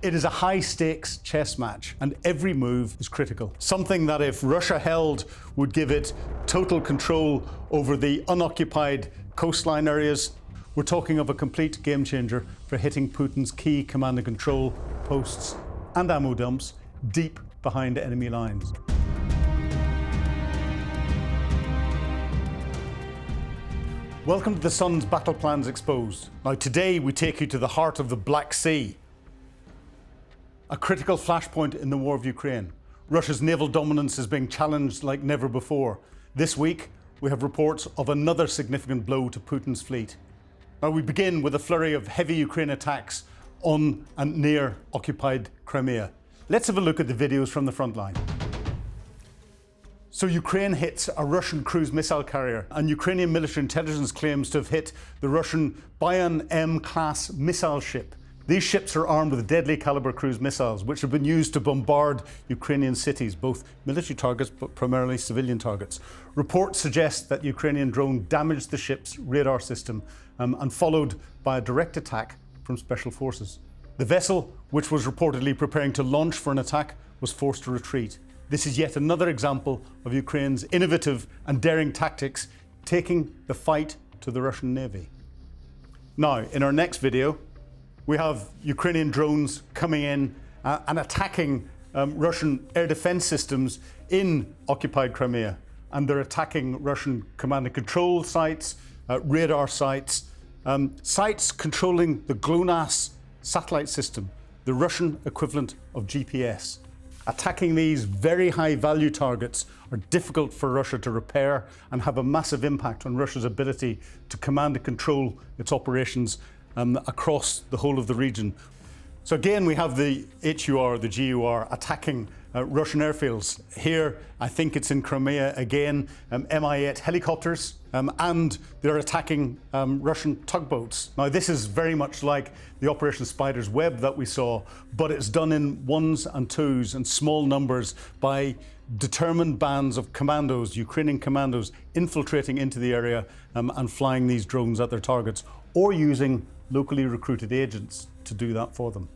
It is a high-stakes chess match, and every move is critical. Something that, if Russia held, would give it total control over the unoccupied coastline areas. We're talking of a complete game-changer for hitting Putin's key command and control posts and ammo dumps deep behind enemy lines. Welcome to the Sun's Battle Plans Exposed. Now, today we take you to the heart of the Black Sea, a critical flashpoint in the war of Ukraine. Russia's naval dominance is being challenged like never before. This week, we have reports of another significant blow to Putin's fleet. Now, we begin with a flurry of heavy Ukraine attacks on and near occupied Crimea. Let's have a look at the videos from the front line. So Ukraine hits a Russian cruise missile carrier, and Ukrainian military intelligence claims to have hit the Russian Bayan M-class missile ship. These ships are armed with deadly caliber cruise missiles, which have been used to bombard Ukrainian cities, both military targets but primarily civilian targets. Reports suggest that the Ukrainian drone damaged the ship's radar system and followed by a direct attack from special forces. The vessel, which was reportedly preparing to launch for an attack, was forced to retreat. This is yet another example of Ukraine's innovative and daring tactics taking the fight to the Russian Navy. Now, in our next video, we have Ukrainian drones coming in and attacking Russian air defense systems in occupied Crimea. And they're attacking Russian command and control sites, radar sites, sites controlling the GLONASS satellite system, the Russian equivalent of GPS. Attacking these very high value targets are difficult for Russia to repair and have a massive impact on Russia's ability to command and control its operations across the whole of the region. So again, we have the HUR, the GUR, attacking Russian airfields. Here, I think it's in Crimea again, Mi-8 helicopters, and they're attacking Russian tugboats. Now, this is very much like the Operation Spider's Web that we saw, but it's done in ones and twos and small numbers by determined bands of commandos, Ukrainian commandos, infiltrating into the area and flying these drones at their targets, or using locally recruited agents to do that for them.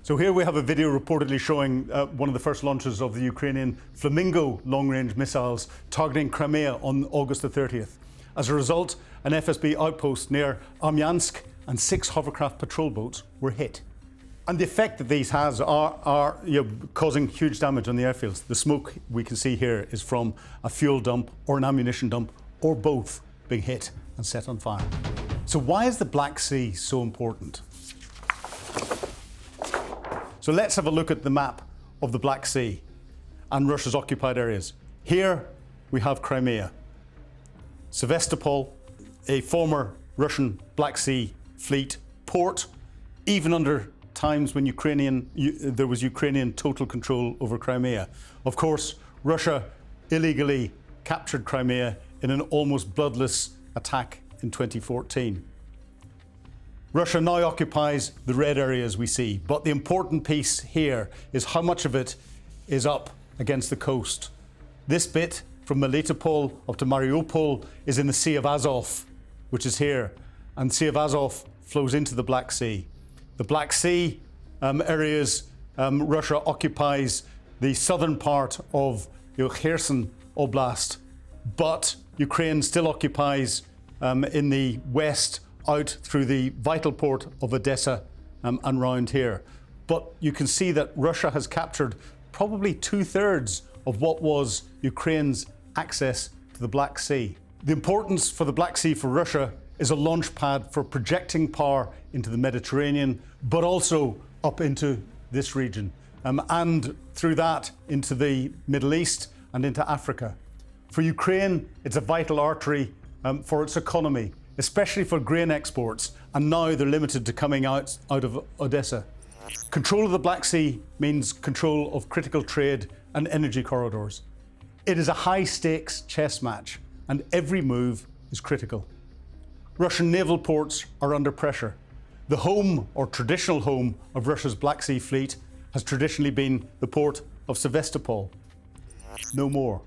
So here we have a video reportedly showing one of the first launches of the Ukrainian Flamingo long-range missiles targeting Crimea on August the 30th. As a result, an FSB outpost near Armyansk and 6 hovercraft patrol boats were hit. And the effect that these has are causing huge damage on the airfields. The smoke we can see here is from a fuel dump or an ammunition dump, or both being hit and set on fire. So why is the Black Sea so important? So let's have a look at the map of the Black Sea and Russia's occupied areas. Here we have Crimea, Sevastopol, a former Russian Black Sea fleet port, even under times when there was Ukrainian total control over Crimea. Of course, Russia illegally captured Crimea in an almost bloodless attack in 2014. Russia now occupies the red areas we see, but the important piece here is how much of it is up against the coast. This bit from Melitopol up to Mariupol is in the Sea of Azov, which is here, and the Sea of Azov flows into the Black Sea. The Black Sea areas, Russia occupies the southern part of Kherson Oblast, but Ukraine still occupies in the west out through the vital port of Odessa and round here. But you can see that Russia has captured probably 2/3 of what was Ukraine's access to the Black Sea. The importance for the Black Sea for Russia is a launch pad for projecting power into the Mediterranean, but also up into this region, and through that into the Middle East and into Africa. For Ukraine, it's a vital artery for its economy, especially for grain exports, and now they're limited to coming out of Odessa. Control of the Black Sea means control of critical trade and energy corridors. It is a high-stakes chess match, and every move is critical. Russian naval ports are under pressure. The home, or traditional home, of Russia's Black Sea fleet has traditionally been the port of Sevastopol. No more.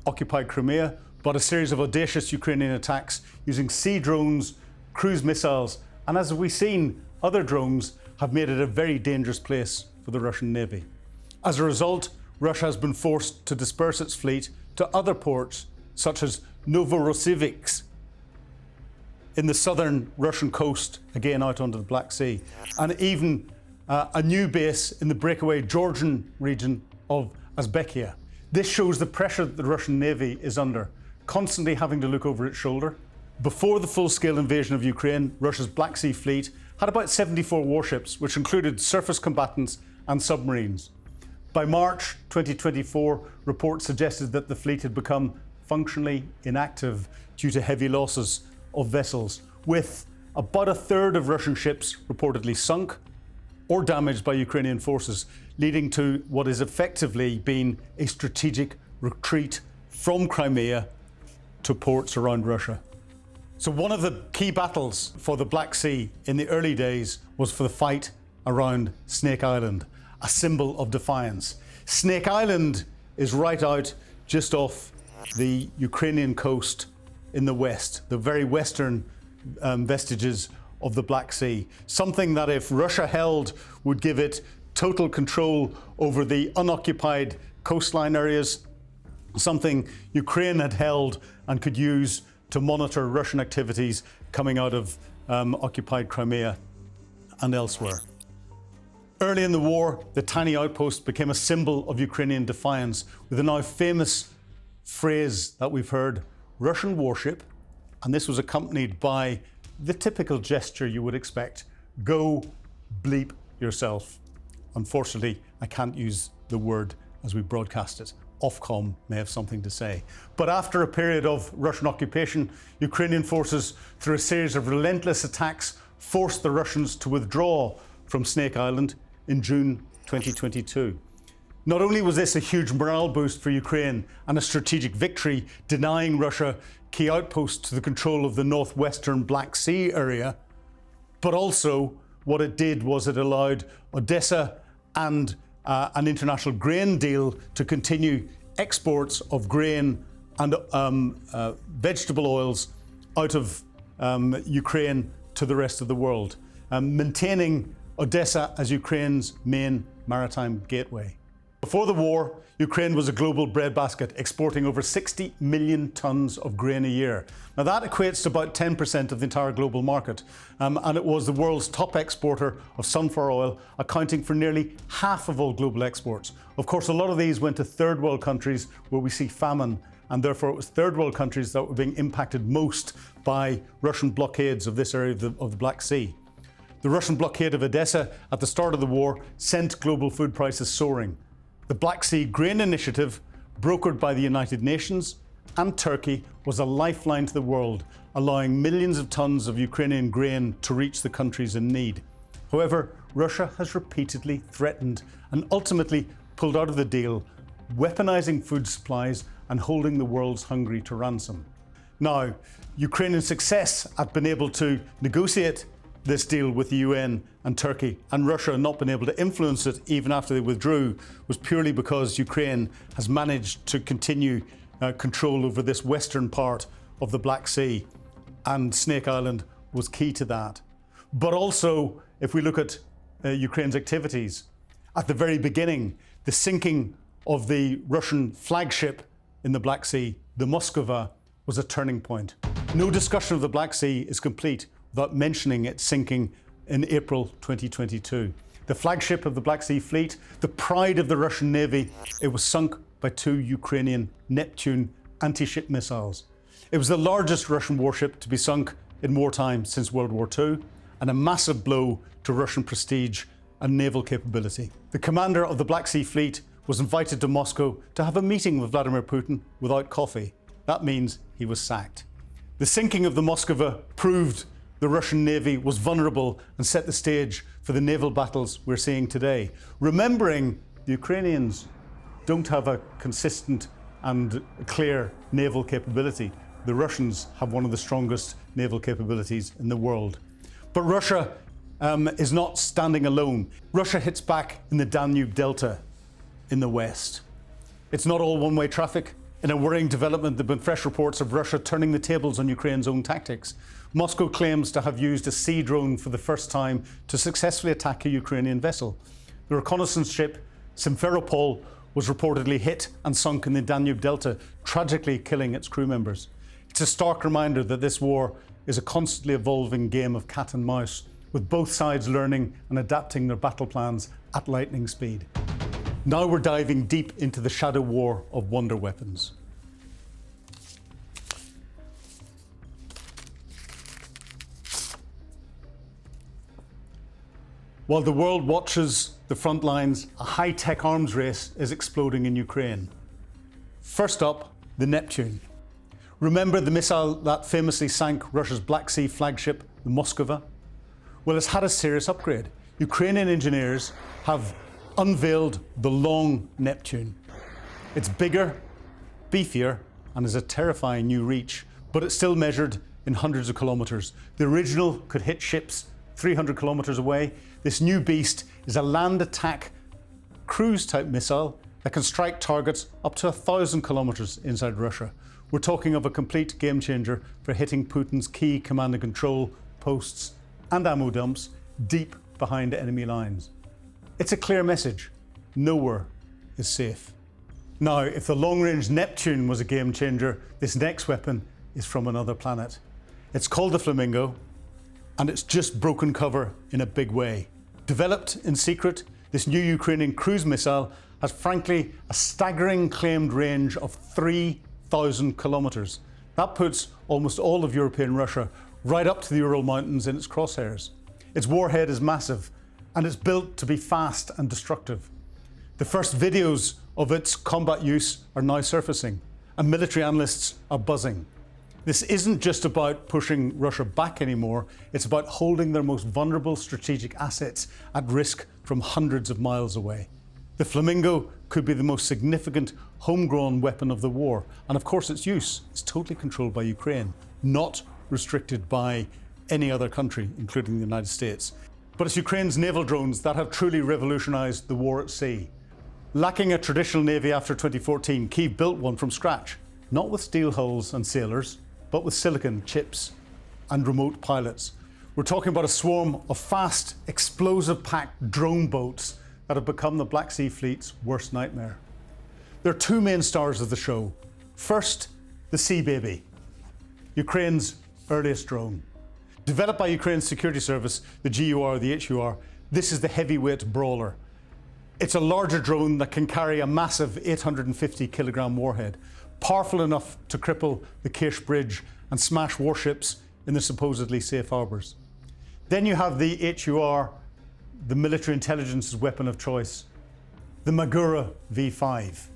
Occupied Crimea, but a series of audacious Ukrainian attacks using sea drones, cruise missiles, and as we've seen, other drones have made it a very dangerous place for the Russian Navy. As a result, Russia has been forced to disperse its fleet to other ports, such as Novorossiysk in the southern Russian coast, again out onto the Black Sea, and even a new base in the breakaway Georgian region of Uzbekia. This shows the pressure that the Russian Navy is under, constantly having to look over its shoulder. Before the full-scale invasion of Ukraine, Russia's Black Sea fleet had about 74 warships, which included surface combatants and submarines. By March 2024, reports suggested that the fleet had become functionally inactive due to heavy losses of vessels, with about a third of Russian ships reportedly sunk or damaged by Ukrainian forces, leading to what has effectively been a strategic retreat from Crimea to ports around Russia. So one of the key battles for the Black Sea in the early days was for the fight around Snake Island, a symbol of defiance. Snake Island is right out just off the Ukrainian coast in the west, the very western vestiges of the Black Sea. Something that if Russia held would give it total control over the unoccupied coastline areas, something Ukraine had held and could use to monitor Russian activities coming out of occupied Crimea and elsewhere. Early in the war, the tiny outpost became a symbol of Ukrainian defiance, with the now famous phrase that we've heard, Russian warship, and this was accompanied by the typical gesture you would expect, go bleep yourself. Unfortunately, I can't use the word as we broadcast it. Ofcom may have something to say. But after a period of Russian occupation, Ukrainian forces, through a series of relentless attacks, forced the Russians to withdraw from Snake Island in June 2022. Not only was this a huge morale boost for Ukraine and a strategic victory, denying Russia key outposts to the control of the northwestern Black Sea area, but also what it did was it allowed Odessa and an international grain deal to continue exports of grain and vegetable oils out of Ukraine to the rest of the world, maintaining Odessa as Ukraine's main maritime gateway. Before the war, Ukraine was a global breadbasket, exporting over 60 million tons of grain a year. Now that equates to about 10% of the entire global market, and it was the world's top exporter of sunflower oil, accounting for nearly half of all global exports. Of course, a lot of these went to third world countries where we see famine, and therefore it was third world countries that were being impacted most by Russian blockades of this area of the Black Sea. The Russian blockade of Odessa at the start of the war sent global food prices soaring. The Black Sea Grain Initiative, brokered by the United Nations and Turkey, was a lifeline to the world, allowing millions of tons of Ukrainian grain to reach the countries in need. However, Russia has repeatedly threatened and ultimately pulled out of the deal, weaponizing food supplies and holding the world's hungry to ransom. Now, Ukrainian success at being able to negotiate this deal with the UN and Turkey, and Russia not been able to influence it even after they withdrew, was purely because Ukraine has managed to continue control over this western part of the Black Sea, and Snake Island was key to that. But also, if we look at Ukraine's activities, at the very beginning, the sinking of the Russian flagship in the Black Sea, the Moskva, was a turning point. No discussion of the Black Sea is complete without mentioning its sinking in April 2022. The flagship of the Black Sea Fleet, the pride of the Russian Navy, it was sunk by 2 Ukrainian Neptune anti-ship missiles. It was the largest Russian warship to be sunk in wartime since World War II, and a massive blow to Russian prestige and naval capability. The commander of the Black Sea Fleet was invited to Moscow to have a meeting with Vladimir Putin without coffee. That means he was sacked. The sinking of the Moskva proved the Russian Navy was vulnerable and set the stage for the naval battles we're seeing today. Remembering the Ukrainians don't have a consistent and clear naval capability. The Russians have one of the strongest naval capabilities in the world. But Russia is not standing alone. Russia hits back in the Danube Delta in the west. It's not all one-way traffic. In a worrying development, there have been fresh reports of Russia turning the tables on Ukraine's own tactics. Moscow claims to have used a sea drone for the first time to successfully attack a Ukrainian vessel. The reconnaissance ship Simferopol was reportedly hit and sunk in the Danube Delta, tragically killing its crew members. It's a stark reminder that this war is a constantly evolving game of cat and mouse, with both sides learning and adapting their battle plans at lightning speed. Now we're diving deep into the shadow war of wonder weapons. While the world watches the front lines, a high-tech arms race is exploding in Ukraine. First up, the Neptune. Remember the missile that famously sank Russia's Black Sea flagship, the Moskva? Well, it's had a serious upgrade. Ukrainian engineers have unveiled the long Neptune. It's bigger, beefier, and has a terrifying new reach, but it's still measured in hundreds of kilometres. The original could hit ships 300 kilometres away. This new beast is a land attack cruise type missile that can strike targets up to 1,000 kilometres inside Russia. We're talking of a complete game changer for hitting Putin's key command and control posts and ammo dumps deep behind enemy lines. It's a clear message: nowhere is safe. Now, if the long-range Neptune was a game changer, this next weapon is from another planet. It's called the Flamingo, and it's just broken cover in a big way. Developed in secret, this new Ukrainian cruise missile has frankly a staggering claimed range of 3,000 kilometres. That puts almost all of European Russia right up to the Ural Mountains in its crosshairs. Its warhead is massive, and it's built to be fast and destructive. The first videos of its combat use are now surfacing, and military analysts are buzzing. This isn't just about pushing Russia back anymore, it's about holding their most vulnerable strategic assets at risk from hundreds of miles away. The Flamingo could be the most significant homegrown weapon of the war, and of course its use is totally controlled by Ukraine, not restricted by any other country, including the United States. But it's Ukraine's naval drones that have truly revolutionised the war at sea. Lacking a traditional navy after 2014, Kyiv built one from scratch, not with steel hulls and sailors, but with silicon chips and remote pilots. We're talking about a swarm of fast, explosive-packed drone boats that have become the Black Sea Fleet's worst nightmare. There are two main stars of the show. First, the Sea Baby, Ukraine's earliest drone. Developed by Ukraine's security service, the GUR, the HUR, this is the heavyweight brawler. It's a larger drone that can carry a massive 850 kilogram warhead, powerful enough to cripple the Kyiv bridge and smash warships in the supposedly safe harbours. Then you have the HUR, the military intelligence's weapon of choice, the Magura V5.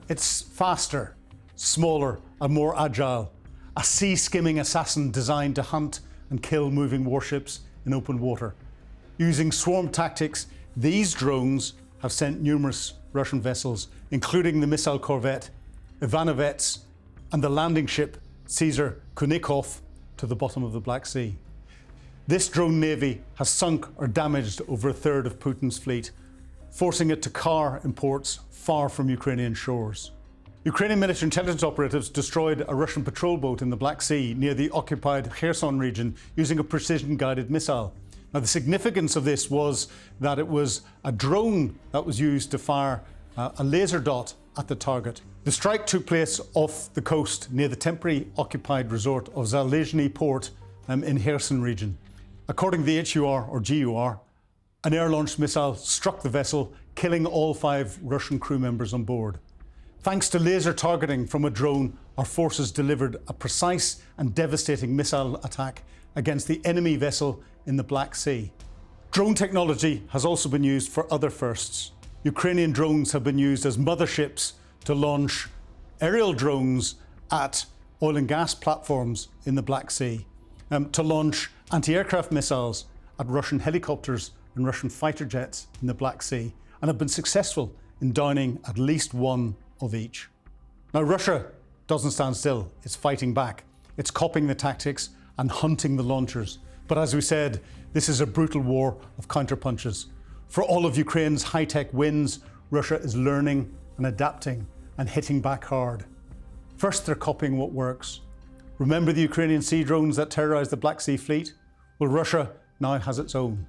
It's faster, smaller, and more agile. A sea-skimming assassin designed to hunt and kill moving warships in open water. Using swarm tactics, these drones have sent numerous Russian vessels, including the missile corvette Ivanovets and the landing ship Caesar Kunikov, to the bottom of the Black Sea. This drone navy has sunk or damaged over a third of Putin's fleet, forcing it to cower in ports far from Ukrainian shores. Ukrainian military intelligence operatives destroyed a Russian patrol boat in the Black Sea near the occupied Kherson region using a precision-guided missile. Now, the significance of this was that it was a drone that was used to fire a laser dot at the target. The strike took place off the coast near the temporary occupied resort of Zalezhny port in Kherson region. According to the HUR or GUR, an air-launched missile struck the vessel, killing all 5 Russian crew members on board. Thanks to laser targeting from a drone, our forces delivered a precise and devastating missile attack against the enemy vessel in the Black Sea. Drone technology has also been used for other firsts. Ukrainian drones have been used as motherships to launch aerial drones at oil and gas platforms in the Black Sea, to launch anti-aircraft missiles at Russian helicopters and Russian fighter jets in the Black Sea, and have been successful in downing at least one of each. Now, Russia doesn't stand still. It's fighting back. It's copying the tactics and hunting the launchers. But as we said, this is a brutal war of counterpunches. For all of Ukraine's high-tech wins, Russia is learning and adapting and hitting back hard. First, they're copying what works. Remember the Ukrainian sea drones that terrorized the Black Sea fleet? Well, Russia now has its own.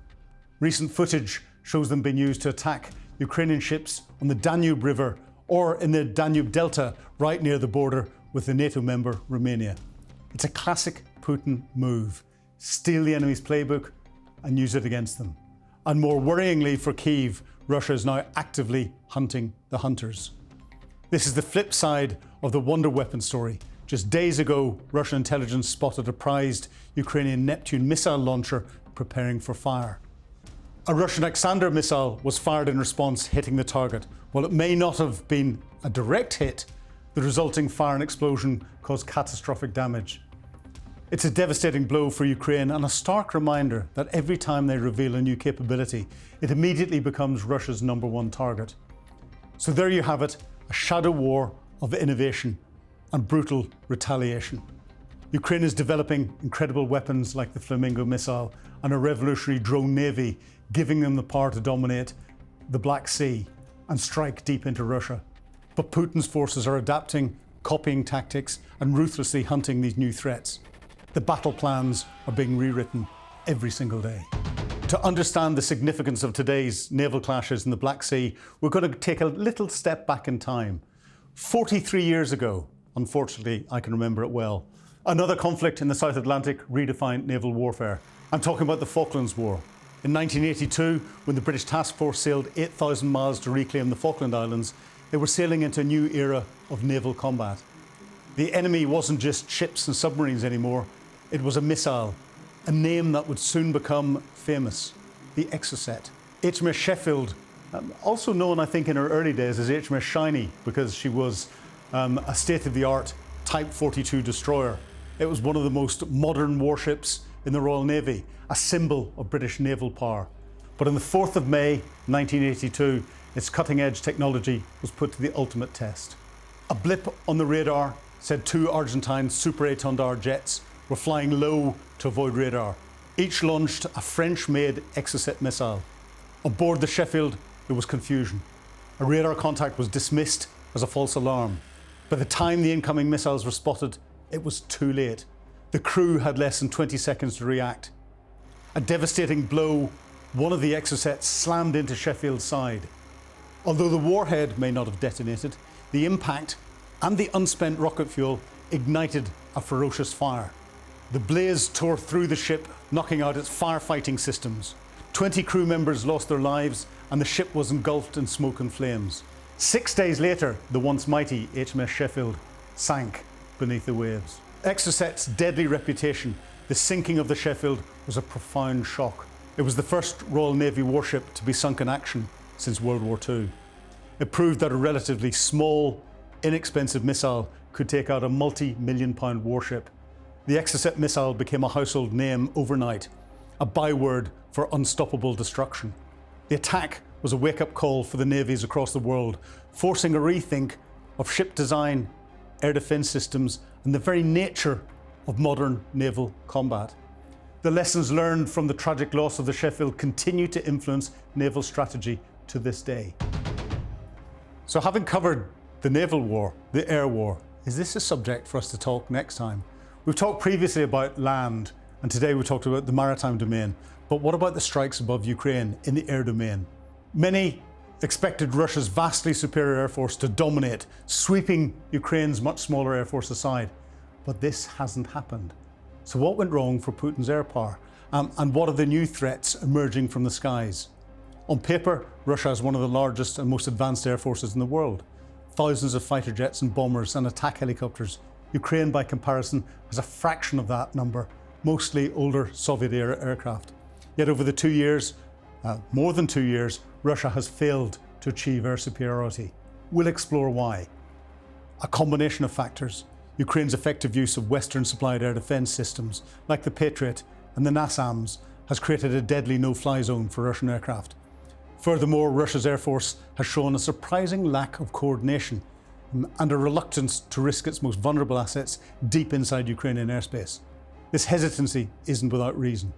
Recent footage shows them being used to attack Ukrainian ships on the Danube River or in the Danube Delta right near the border with the NATO member Romania. It's a classic Putin move. Steal the enemy's playbook and use it against them. And more worryingly for Kyiv, Russia is now actively hunting the hunters. This is the flip side of the wonder weapon story. Just days ago, Russian intelligence spotted a prized Ukrainian Neptune missile launcher preparing for fire. A Russian Alexander missile was fired in response, hitting the target. While it may not have been a direct hit, the resulting fire and explosion caused catastrophic damage. It's a devastating blow for Ukraine and a stark reminder that every time they reveal a new capability, it immediately becomes Russia's #1 target. So there you have it, a shadow war of innovation and brutal retaliation. Ukraine is developing incredible weapons like the Flamingo missile and a revolutionary drone navy, giving them the power to dominate the Black Sea and strike deep into Russia. But Putin's forces are adapting, copying tactics, and ruthlessly hunting these new threats. The battle plans are being rewritten every single day. To understand the significance of today's naval clashes in the Black Sea, we're going to take a little step back in time. 43 years ago, unfortunately, I can remember it well, another conflict in the South Atlantic redefined naval warfare. I'm talking about the Falklands War. In 1982, when the British task force sailed 8,000 miles to reclaim the Falkland Islands, they were sailing into a new era of naval combat. The enemy wasn't just ships and submarines anymore, it was a missile, a name that would soon become famous, the Exocet. HMS Sheffield, also known I think in her early days as HMS Shiny, because she was a state-of-the-art Type 42 destroyer. It was one of the most modern warships in the Royal Navy, a symbol of British naval power. But on the 4th of May 1982, its cutting-edge technology was put to the ultimate test. A blip on the radar said 2 Argentine Super Étendard jets were flying low to avoid radar. Each launched a French-made Exocet missile. On board the Sheffield, there was confusion. A radar contact was dismissed as a false alarm. By the time the incoming missiles were spotted, it was too late. The crew had less than 20 seconds to react. A devastating blow, one of the Exocets slammed into Sheffield's side. Although the warhead may not have detonated, the impact and the unspent rocket fuel ignited a ferocious fire. The blaze tore through the ship, knocking out its firefighting systems. 20 crew members lost their lives and the ship was engulfed in smoke and flames. 6 days later, the once mighty HMS Sheffield sank beneath the waves. Exocet's deadly reputation, the sinking of the Sheffield, was a profound shock. It was the first Royal Navy warship to be sunk in action since World War II. It proved that a relatively small, inexpensive missile could take out a multi-million-pound warship. The Exocet missile became a household name overnight, a byword for unstoppable destruction. The attack was a wake-up call for the navies across the world, forcing a rethink of ship design, air defence systems, and the very nature of modern naval combat. The lessons learned from the tragic loss of the Sheffield continue to influence naval strategy to this day. So having covered the naval war, the air war, is this a subject for us to talk next time? We've talked previously about land, and today we talked about the maritime domain, but what about the strikes above Ukraine in the air domain? Many expected Russia's vastly superior air force to dominate, sweeping Ukraine's much smaller air force aside, but this hasn't happened. So what went wrong for Putin's air power? And what are the new threats emerging from the skies? On paper, Russia has one of the largest and most advanced air forces in the world. Thousands of fighter jets and bombers and attack helicopters. Ukraine, by comparison, has a fraction of that number, mostly older Soviet-era aircraft. Yet over the 2 years, more than 2 years, Russia has failed to achieve air superiority. We'll explore why. A combination of factors. Ukraine's effective use of Western-supplied air defence systems, like the Patriot and the NASAMS, has created a deadly no-fly zone for Russian aircraft. Furthermore, Russia's air force has shown a surprising lack of coordination and a reluctance to risk its most vulnerable assets deep inside Ukrainian airspace. This hesitancy isn't without reason.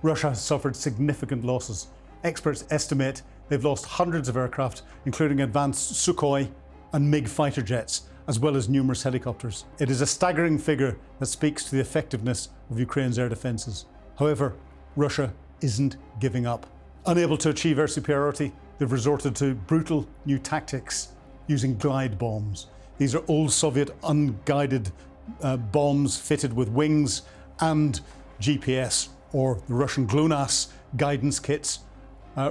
Russia has suffered significant losses. Experts estimate they've lost hundreds of aircraft, including advanced Sukhoi and MiG fighter jets, as well as numerous helicopters. It is a staggering figure that speaks to the effectiveness of Ukraine's air defences. However, Russia isn't giving up. Unable to achieve air superiority, they've resorted to brutal new tactics using glide bombs. These are old Soviet unguided bombs fitted with wings and GPS, or the Russian GLONASS guidance kits.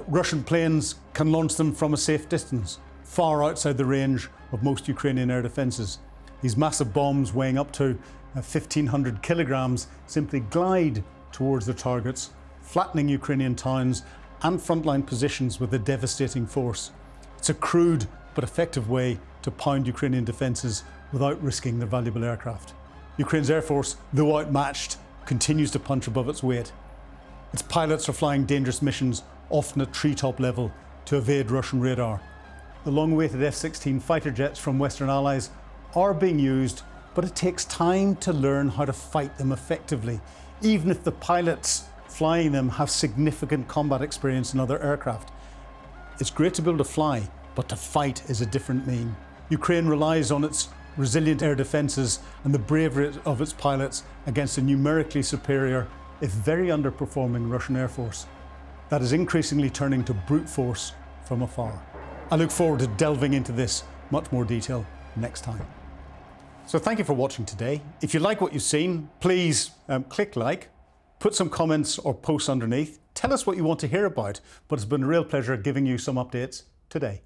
Russian planes can launch them from a safe distance, far outside the range of most Ukrainian air defences. These massive bombs, weighing up to 1,500 kilograms, simply glide towards the targets, flattening Ukrainian towns and frontline positions with a devastating force. It's a crude but effective way to pound Ukrainian defences without risking their valuable aircraft. Ukraine's Air Force, though outmatched, continues to punch above its weight. Its pilots are flying dangerous missions, often at treetop level, to evade Russian radar. The long-awaited F-16 fighter jets from Western allies are being used, but it takes time to learn how to fight them effectively, even if the pilots flying them have significant combat experience in other aircraft. It's great to be able to fly, but to fight is a different mean. Ukraine relies on its resilient air defences and the bravery of its pilots against a numerically superior, if very underperforming, Russian Air Force that is increasingly turning to brute force from afar. I look forward to delving into this much more detail next time. So thank you for watching today. If you like what you've seen, please click like, put some comments or posts underneath. Tell us what you want to hear about, but it's been a real pleasure giving you some updates today.